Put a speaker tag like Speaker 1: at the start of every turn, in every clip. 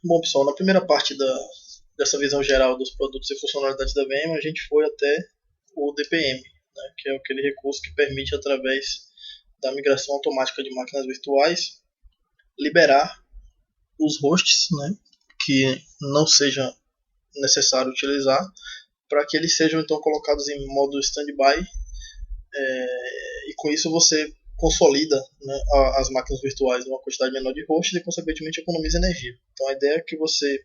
Speaker 1: Bom, pessoal, na primeira parte dessa visão geral dos produtos e funcionalidades da VM, a gente foi até o DPM, né, que é aquele recurso que permite, através da migração automática de máquinas virtuais, liberar os hosts, né, que não seja necessário utilizar, para que eles sejam então colocados em modo standby, e com isso você consolida, né, as máquinas virtuais numa quantidade menor de hosts e consequentemente economiza energia. Então a ideia é que você,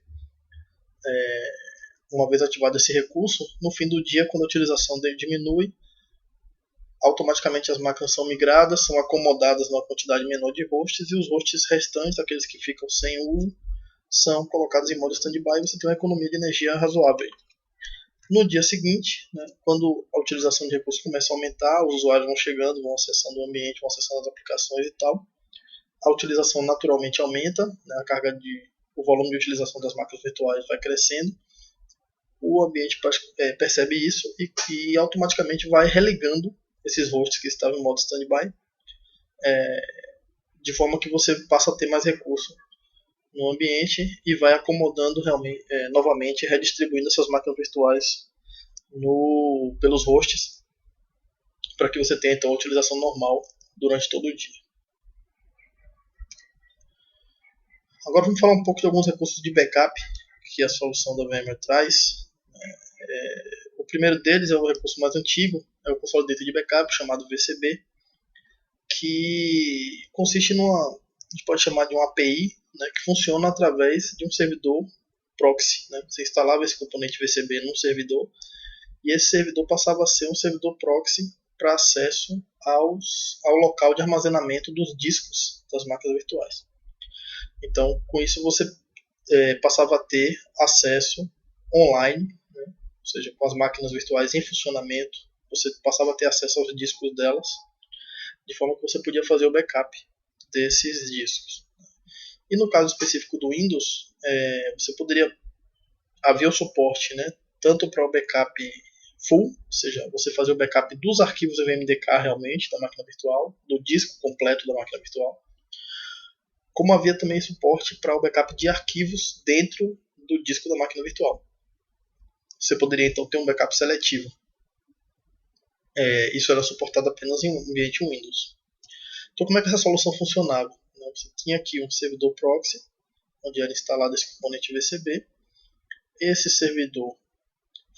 Speaker 1: uma vez ativado esse recurso, no fim do dia, quando a utilização dele diminui, automaticamente as máquinas são migradas, são acomodadas numa quantidade menor de hosts, e os hosts restantes, aqueles que ficam sem uso, são colocados em modo standby e você tem uma economia de energia razoável. No dia seguinte, né, quando a utilização de recursos começa a aumentar, os usuários vão chegando, vão acessando o ambiente, vão acessando as aplicações e tal, a utilização naturalmente aumenta, né, o volume de utilização das máquinas virtuais vai crescendo, o ambiente percebe isso e automaticamente vai religando esses hosts que estavam em modo standby, de forma que você passa a ter mais recurso no ambiente e vai acomodando realmente, novamente, redistribuindo essas máquinas virtuais pelos hosts, para que você tenha então a utilização normal durante todo o dia. Agora vamos falar um pouco de alguns recursos de backup que a solução da VMware traz. O primeiro deles é o recurso mais antigo, é o Consolidated de Backup, chamado VCB, que consiste a gente pode chamar de uma API, né, que funciona através de um servidor proxy. Né? Você instalava esse componente VCB num servidor e esse servidor passava a ser um servidor proxy para acesso ao local de armazenamento dos discos das máquinas virtuais. Então, com isso você passava a ter acesso online, né? Ou seja, com as máquinas virtuais em funcionamento, você passava a ter acesso aos discos delas, de forma que você podia fazer o backup desses discos. E no caso específico do Windows, você poderia haver o suporte, né, tanto para o backup full, ou seja, você fazer o backup dos arquivos VMDK realmente da máquina virtual, do disco completo da máquina virtual, como havia também suporte para o backup de arquivos dentro do disco da máquina virtual. Você poderia então ter um backup seletivo. Isso era suportado apenas em um ambiente Windows. Então, como é que essa solução funcionava? Você tinha aqui um servidor proxy, onde era instalado esse componente VCB. Esse servidor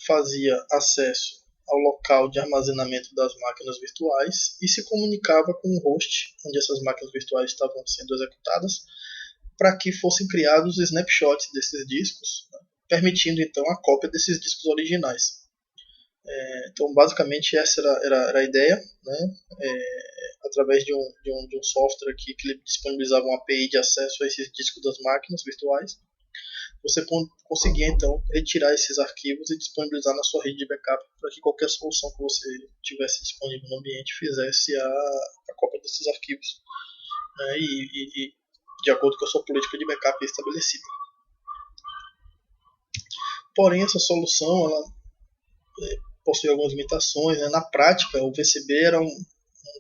Speaker 1: fazia acesso ao local de armazenamento das máquinas virtuais e se comunicava com o host, onde essas máquinas virtuais estavam sendo executadas, para que fossem criados snapshots desses discos, né, permitindo então a cópia desses discos originais. Então, basicamente, essa era a ideia, né? Através de um software aqui que disponibilizava uma API de acesso a esses discos das máquinas virtuais, você conseguia então retirar esses arquivos e disponibilizar na sua rede de backup para que qualquer solução que você tivesse disponível no ambiente fizesse a cópia desses arquivos, né? E de acordo com a sua política de backup estabelecida. Porém, essa solução ela possui algumas limitações, né? Na prática, o VCB era um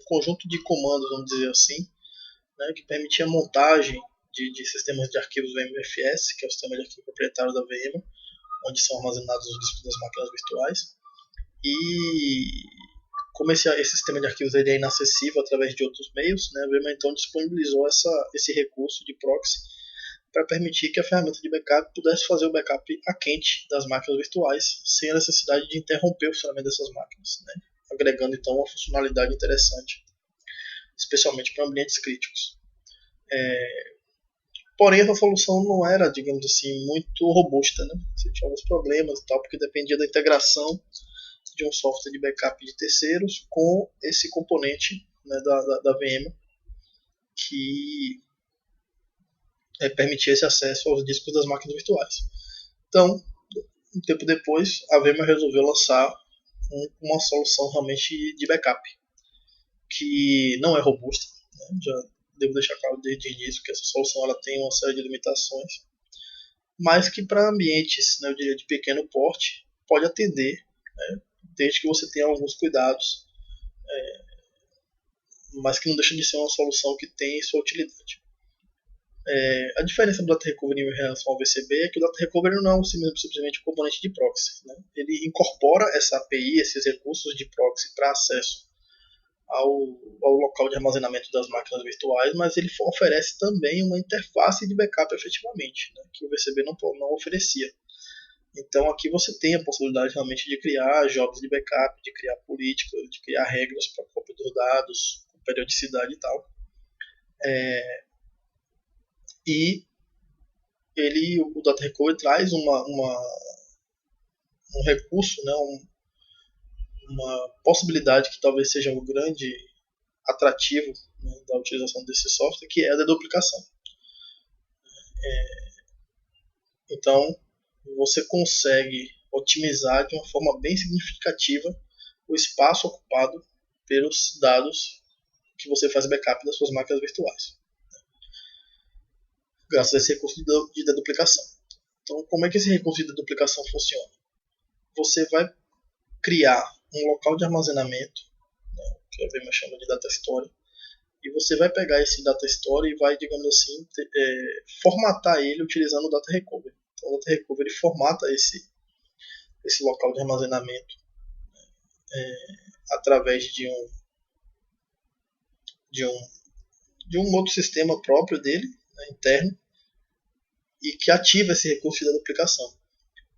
Speaker 1: conjunto de comandos, vamos dizer assim, né, que permitia a montagem de sistemas de arquivos VMFS, que é o sistema de arquivo proprietário da VM, onde são armazenados os discos das máquinas virtuais. E como esse sistema de arquivos é inacessível através de outros meios, né, a VM então disponibilizou esse recurso de proxy para permitir que a ferramenta de backup pudesse fazer o backup a quente das máquinas virtuais, sem a necessidade de interromper o funcionamento dessas máquinas, né, agregando então uma funcionalidade interessante, especialmente para ambientes críticos. Porém, essa solução não era, digamos assim, muito robusta, né? Você tinha alguns problemas e tal, porque dependia da integração de um software de backup de terceiros com esse componente, né, da VM, que permitia esse acesso aos discos das máquinas virtuais. Então, um tempo depois, a VM resolveu lançar uma solução realmente de backup, que não é robusta, né? Já devo deixar claro desde o início que essa solução ela tem uma série de limitações, mas que para ambientes, né, eu diria, de pequeno porte, pode atender, né, desde que você tenha alguns cuidados, mas que não deixa de ser uma solução que tem sua utilidade. A diferença do Data Recovery em relação ao VCB é que o Data Recovery não é simplesmente um componente de proxy, né? Ele incorpora essa API, esses recursos de proxy para acesso ao local de armazenamento das máquinas virtuais, mas ele oferece também uma interface de backup efetivamente, né, que o VCB não oferecia. Então aqui você tem a possibilidade realmente de criar jobs de backup, de criar políticas, de criar regras para cópia dos dados, com periodicidade e tal. E o Data Recovery traz um recurso, né, uma possibilidade que talvez seja um grande atrativo, né, da utilização desse software, que é a deduplicação. Então, você consegue otimizar de uma forma bem significativa o espaço ocupado pelos dados que você faz backup das suas máquinas virtuais, graças a esse recurso de deduplicação. Então, como é que esse recurso de deduplicação funciona? Você vai criar um local de armazenamento, né, que a VMware chama de data store, e você vai pegar esse data store e vai, digamos assim, formatar ele utilizando o Data Recovery. Então, o Data Recovery formata esse local de armazenamento através de um outro sistema próprio dele, né, interno, e que ativa esse recurso de deduplicação.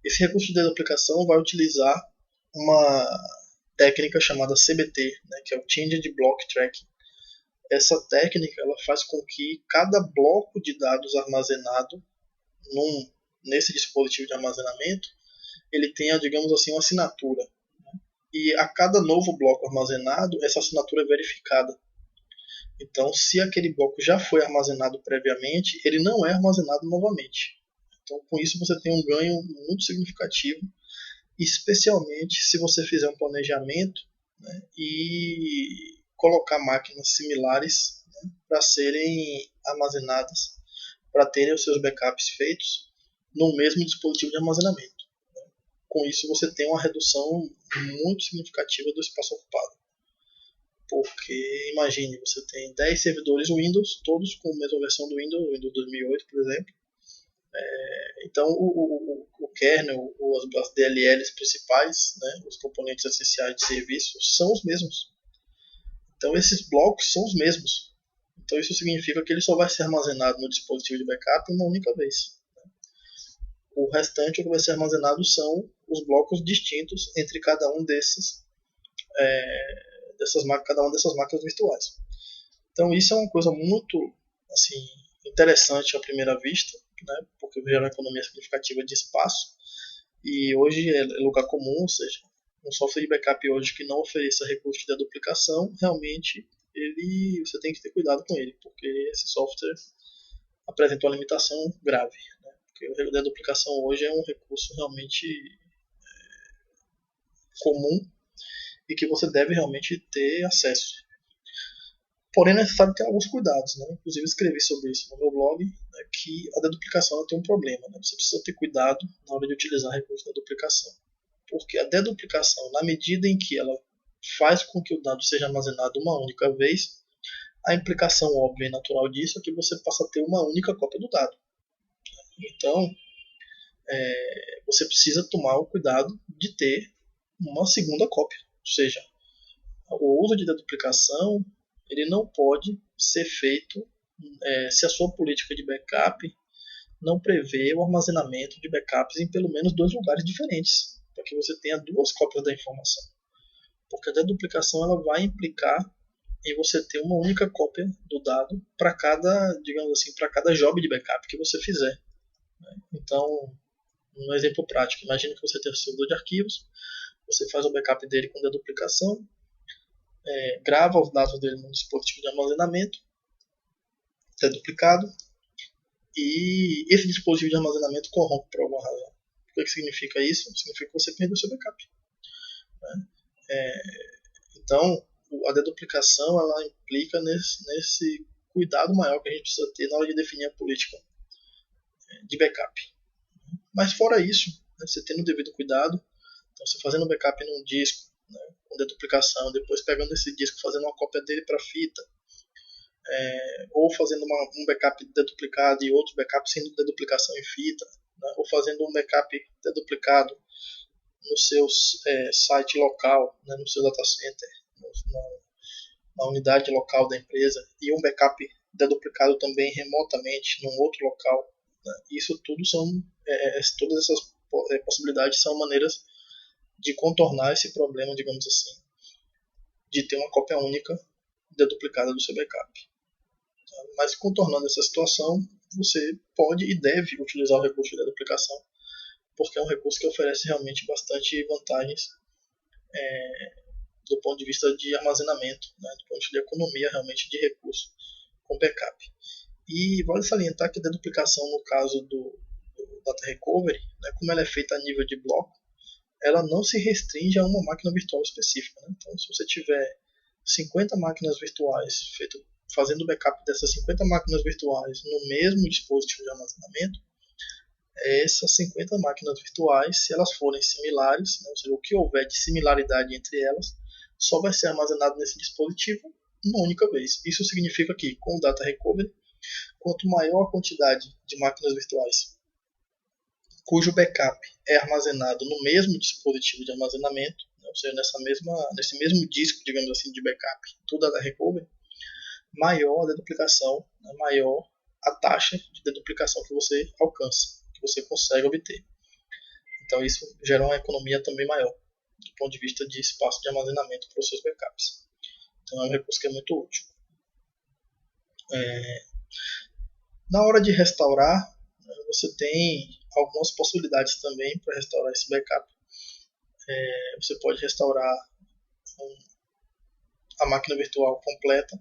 Speaker 1: Esse recurso de deduplicação vai utilizar uma técnica chamada CBT, né, que é o Changed Block Tracking. Essa técnica ela faz com que cada bloco de dados armazenado nesse dispositivo de armazenamento ele tenha, digamos assim, uma assinatura. E a cada novo bloco armazenado, essa assinatura é verificada. Então, se aquele bloco já foi armazenado previamente, ele não é armazenado novamente. Então, com isso, você tem um ganho muito significativo, especialmente se você fizer um planejamento, né, e colocar máquinas similares, né, para serem armazenadas, para terem os seus backups feitos no mesmo dispositivo de armazenamento. Com isso, você tem uma redução muito significativa do espaço ocupado. Porque, imagine, você tem 10 servidores Windows, todos com a mesma versão do Windows 2008, por exemplo. Então, o kernel, ou as DLLs principais, né, os componentes essenciais de serviço, são os mesmos. Então, esses blocos são os mesmos. Então, isso significa que ele só vai ser armazenado no dispositivo de backup uma única vez. O restante, o que vai ser armazenado são os blocos distintos entre cada uma dessas máquinas virtuais. Então isso é uma coisa muito assim, interessante à primeira vista, né, porque gera uma economia significativa de espaço e hoje é lugar comum, ou seja, um software de backup hoje que não ofereça recurso de deduplicação, realmente você tem que ter cuidado com ele, porque esse software apresenta uma limitação grave, né, porque a deduplicação hoje é um recurso realmente comum e que você deve realmente ter acesso. Porém, é necessário ter alguns cuidados, né? Inclusive escrevi sobre isso no meu blog, né, que a deduplicação tem um problema, né? Você precisa ter cuidado na hora de utilizar recurso de deduplicação, porque a deduplicação, na medida em que ela faz com que o dado seja armazenado uma única vez, a implicação óbvia e natural disso é que você passa a ter uma única cópia do dado. Então, você precisa tomar o cuidado de ter uma segunda cópia, ou seja, o uso de deduplicação ele não pode ser feito se a sua política de backup não prevê o armazenamento de backups em pelo menos 2 lugares diferentes, para que você tenha 2 cópias da informação. Porque a deduplicação ela vai implicar em você ter uma única cópia do dado para cada, digamos assim, para cada job de backup que você fizer. Então, um exemplo prático, imagine que você tem um servidor de arquivos, você faz o backup dele com deduplicação, grava os dados dele no dispositivo de armazenamento, deduplicado, e esse dispositivo de armazenamento corrompe por alguma razão. O que significa isso? Significa que você perdeu seu backup. Né? Então, a deduplicação ela implica nesse cuidado maior que a gente precisa ter na hora de definir a política de backup. Mas fora isso, né, você tendo o devido cuidado, então você fazendo backup num disco, né, com deduplicação, depois pegando esse disco, fazendo uma cópia dele para fita, ou fazendo um backup deduplicado e outro backup sem deduplicação em fita, né, ou fazendo um backup deduplicado no seu site local, né, no seu data center, na unidade local da empresa, e um backup deduplicado também remotamente num outro local. Né, isso tudo todas essas possibilidades são maneiras de contornar esse problema, digamos assim, de ter uma cópia única deduplicada do seu backup. Mas contornando essa situação, você pode e deve utilizar o recurso de deduplicação, porque é um recurso que oferece realmente bastante vantagens do ponto de vista de armazenamento, né, do ponto de vista de economia realmente de recurso com backup. E vale salientar que a deduplicação no caso do Data Recovery, né, como ela é feita a nível de bloco, ela não se restringe a uma máquina virtual específica. Né? Então, se você tiver 50 máquinas virtuais fazendo backup dessas 50 máquinas virtuais no mesmo dispositivo de armazenamento, essas 50 máquinas virtuais, se elas forem similares, né, ou seja, o que houver de similaridade entre elas, só vai ser armazenado nesse dispositivo uma única vez. Isso significa que, com o Data Recovery, quanto maior a quantidade de máquinas virtuais cujo backup é armazenado no mesmo dispositivo de armazenamento, né, ou seja, nesse mesmo disco, digamos assim, de backup do Data Recovery, maior a deduplicação, né, maior a taxa de deduplicação que você alcança, que você consegue obter. Então isso gera uma economia também maior, do ponto de vista de espaço de armazenamento para os seus backups. Então é um recurso que é muito útil. Na hora de restaurar, você tem algumas possibilidades também para restaurar esse backup. Você pode restaurar a máquina virtual completa,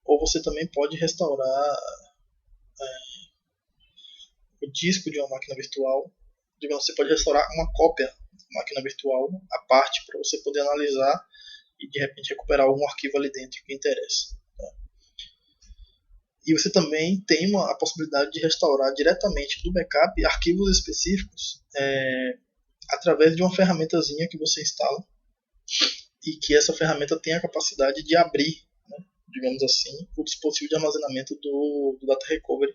Speaker 1: ou você também pode restaurar o disco de uma máquina virtual. Digamos, você pode restaurar uma cópia da máquina virtual à parte para você poder analisar e de repente recuperar algum arquivo ali dentro que interessa. Tá? E você também tem a possibilidade de restaurar diretamente do backup arquivos específicos através de uma ferramentazinha que você instala e que essa ferramenta tem a capacidade de abrir, né, digamos assim, o dispositivo de armazenamento do Data Recovery.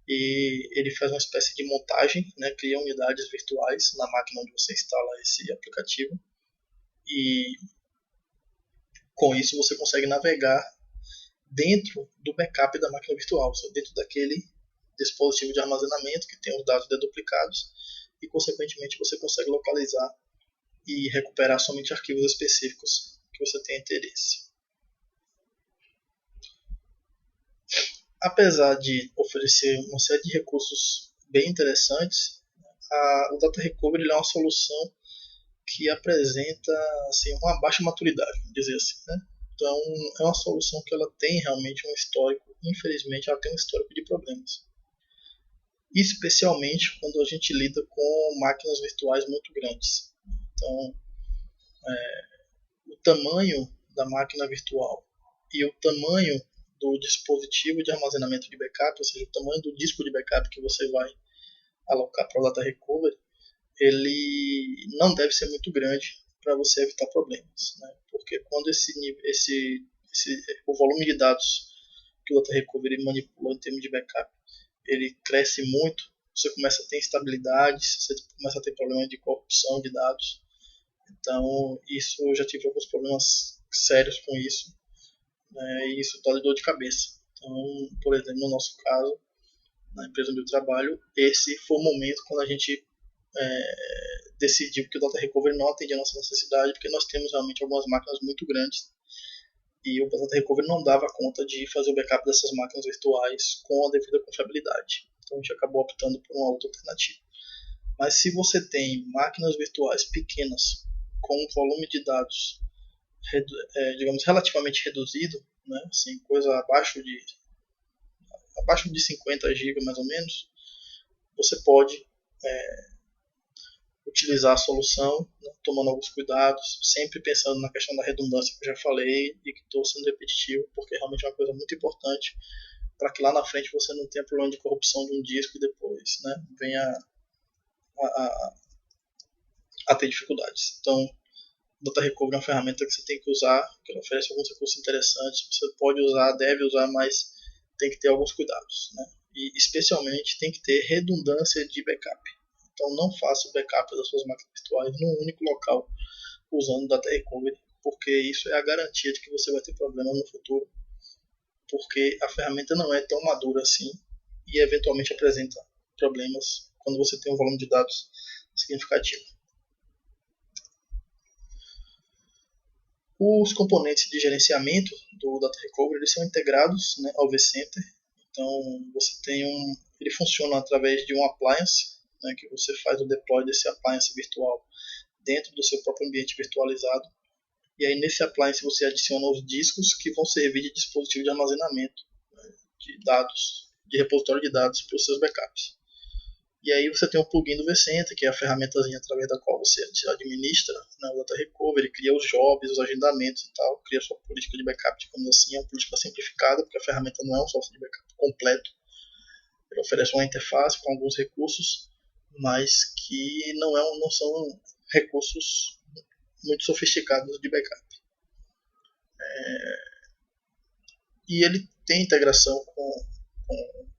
Speaker 1: E ele faz uma espécie de montagem, né, cria unidades virtuais na máquina onde você instala esse aplicativo e com isso você consegue navegar dentro do backup da máquina virtual, dentro daquele dispositivo de armazenamento que tem os dados deduplicados e consequentemente você consegue localizar e recuperar somente arquivos específicos que você tem interesse. Apesar de oferecer uma série de recursos bem interessantes, o Data Recovery é uma solução que apresenta assim, uma baixa maturidade, vamos dizer assim. Né? Então, é uma solução que ela tem realmente um histórico, infelizmente, ela tem um histórico de problemas. Especialmente quando a gente lida com máquinas virtuais muito grandes. Então, o tamanho da máquina virtual e o tamanho do dispositivo de armazenamento de backup, ou seja, o tamanho do disco de backup que você vai alocar para o Data Recovery, ele não deve ser muito grande para você evitar problemas, né? Porque quando o volume de dados que o Data Recovery manipula em termos de backup, ele cresce muito, você começa a ter instabilidades, você começa a ter problemas de corrupção de dados. Então, isso eu já tive alguns problemas sérios com isso, né, e isso dá dor de cabeça. Então, por exemplo, no nosso caso, na empresa onde eu trabalho, esse foi o momento quando a gente decidiu que o Data Recovery não atendia a nossa necessidade, porque nós temos realmente algumas máquinas muito grandes e o Data Recovery não dava conta de fazer o backup dessas máquinas virtuais com a devida confiabilidade. Então a gente acabou optando por uma outra alternativa. Mas se você tem máquinas virtuais pequenas com um volume de dados digamos, relativamente reduzido, né, assim, coisa abaixo de 50 GB mais ou menos, você pode utilizar a solução, né, tomando alguns cuidados, sempre pensando na questão da redundância que eu já falei e que estou sendo repetitivo, porque realmente é uma coisa muito importante para que lá na frente você não tenha problema de corrupção de um disco e depois, né, venha a ter dificuldades. Então, Data Recovery é uma ferramenta que você tem que usar, que ela oferece alguns recursos interessantes. Você pode usar, deve usar, mas tem que ter alguns cuidados, né? E especialmente tem que ter redundância de backup. Então não faça o backup das suas máquinas virtuais num único local usando Data Recovery, porque isso é a garantia de que você vai ter problemas no futuro, porque a ferramenta não é tão madura assim e eventualmente apresenta problemas quando você tem um volume de dados significativo. Os componentes de gerenciamento do Data Recovery eles são integrados, né, ao vCenter. Então você tem ele funciona através de um appliance, né, que você faz o deploy desse appliance virtual dentro do seu próprio ambiente virtualizado. E aí nesse appliance você adiciona os discos que vão servir de dispositivo de armazenamento, né, de dados, de repositório de dados para os seus backups. E aí você tem o plugin do vCenter, que é a ferramentazinha através da qual você administra, né, o Data Recovery, cria os jobs, os agendamentos e tal, cria a sua política de backup, digamos assim, é uma política simplificada, porque a ferramenta não é um software de backup completo. Ele oferece uma interface com alguns recursos, mas que não são recursos muito sofisticados de backup. E ele tem integração com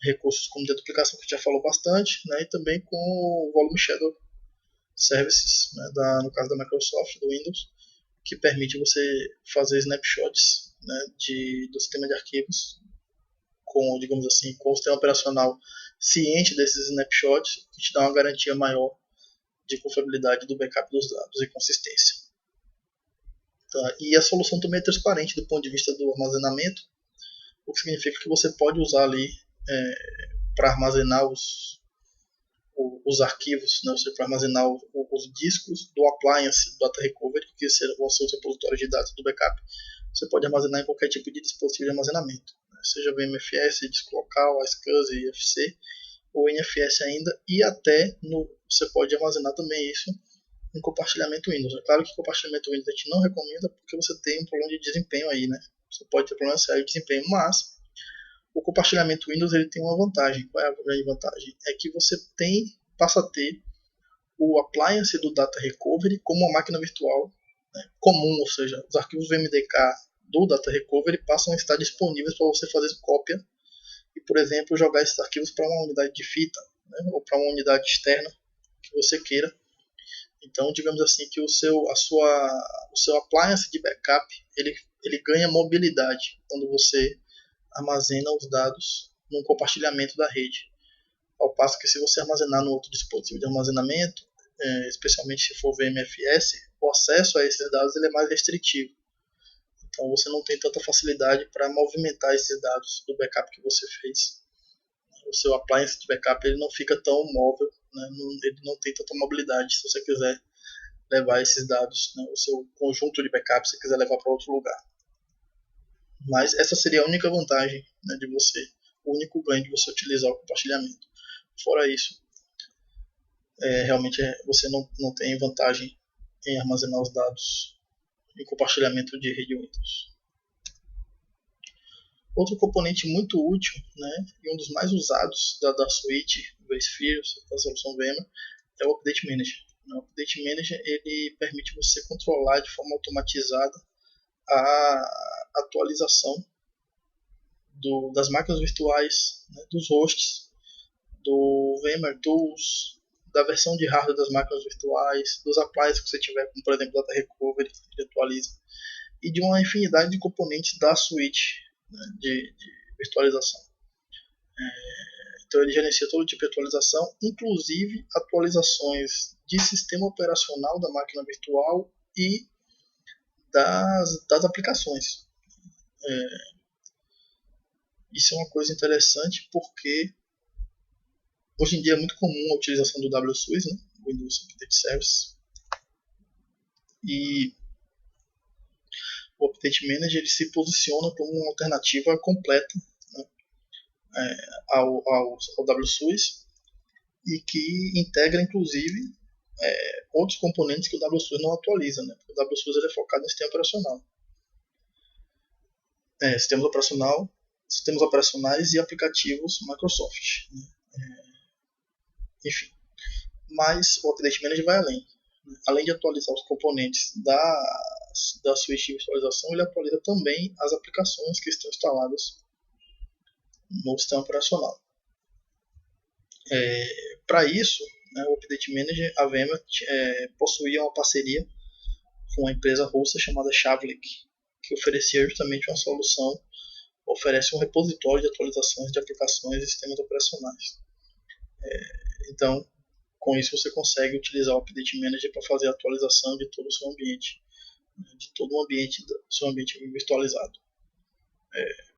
Speaker 1: recursos como deduplicação, que a gente já falou bastante, né, e também com o Volume Shadow Services, né, no caso da Microsoft, do Windows, que permite você fazer snapshots, né, do sistema de arquivos com, digamos assim, com o sistema operacional ciente desses snapshots, que te dá uma garantia maior de confiabilidade do backup dos dados e consistência. Tá? E a solução também é transparente do ponto de vista do armazenamento, o que significa que você pode usar ali para armazenar os arquivos, né, ou seja, para armazenar os discos do appliance do Data Recovery, que vão ser os repositórios de dados do backup. Você pode armazenar em qualquer tipo de dispositivo de armazenamento, né, seja VMFS, disco local, SCSI, IFC, ou NFS ainda, e até você pode armazenar também isso em compartilhamento Windows. É claro que compartilhamento Windows a gente não recomenda porque você tem um problema de desempenho aí, né? Você pode ter problema sério de desempenho, mas o compartilhamento Windows ele tem uma vantagem. Qual é a grande vantagem? É que você passa a ter o appliance do Data Recovery como uma máquina virtual, né, comum, ou seja, os arquivos VMDK do Data Recovery passam a estar disponíveis para você fazer cópia e, por exemplo, jogar esses arquivos para uma unidade de fita, né, ou para uma unidade externa que você queira. Então, digamos assim que o seu appliance de backup ele ganha mobilidade quando você armazena os dados num compartilhamento da rede. Ao passo que se você armazenar no outro dispositivo de armazenamento, especialmente se for VMFS, o acesso a esses dados ele é mais restritivo. Então você não tem tanta facilidade para movimentar esses dados do backup que você fez. O seu appliance de backup ele não fica tão móvel, né? Ele não tem tanta mobilidade se você quiser levar esses dados, né? O seu conjunto de backup, se você quiser levar para outro lugar. Mas essa seria a única vantagem, né, o único ganho de você utilizar o compartilhamento. Fora isso, realmente você não tem vantagem em armazenar os dados em compartilhamento de rede Windows. Outro componente muito útil, né, e um dos mais usados da suite vSphere, da solução VMware, é o Update Manager. O Update Manager ele permite você controlar de forma automatizada a atualização das máquinas virtuais, né, dos hosts, do VMware Tools, da versão de hardware das máquinas virtuais, dos appliances que você tiver, como por exemplo Data Recovery, que atualiza, e de uma infinidade de componentes da suite, né, de virtualização. Então ele gerencia todo tipo de atualização, inclusive atualizações de sistema operacional da máquina virtual e das aplicações. Isso é uma coisa interessante porque hoje em dia é muito comum a utilização do WSUS, né, Windows Update Service, e o Update Manager ele se posiciona como uma alternativa completa, né, ao WSUS e que integra inclusive outros componentes que o WSUS não atualiza, né, porque o WSUS ele é focado em sistema operacional. Sistemas operacionais e aplicativos Microsoft, né? Enfim, mas o Update Manager vai além. além de atualizar os componentes da suíte de virtualização, ele atualiza também as aplicações que estão instaladas no sistema operacional. Para isso, né, o Update Manager, a VMware possuía uma parceria com uma empresa russa chamada Shavlik, que oferecia justamente uma solução, oferece um repositório de atualizações de aplicações e sistemas operacionais. Então, com isso você consegue utilizar o Update Manager para fazer a atualização de todo o seu ambiente, de todo o ambiente, do seu ambiente virtualizado.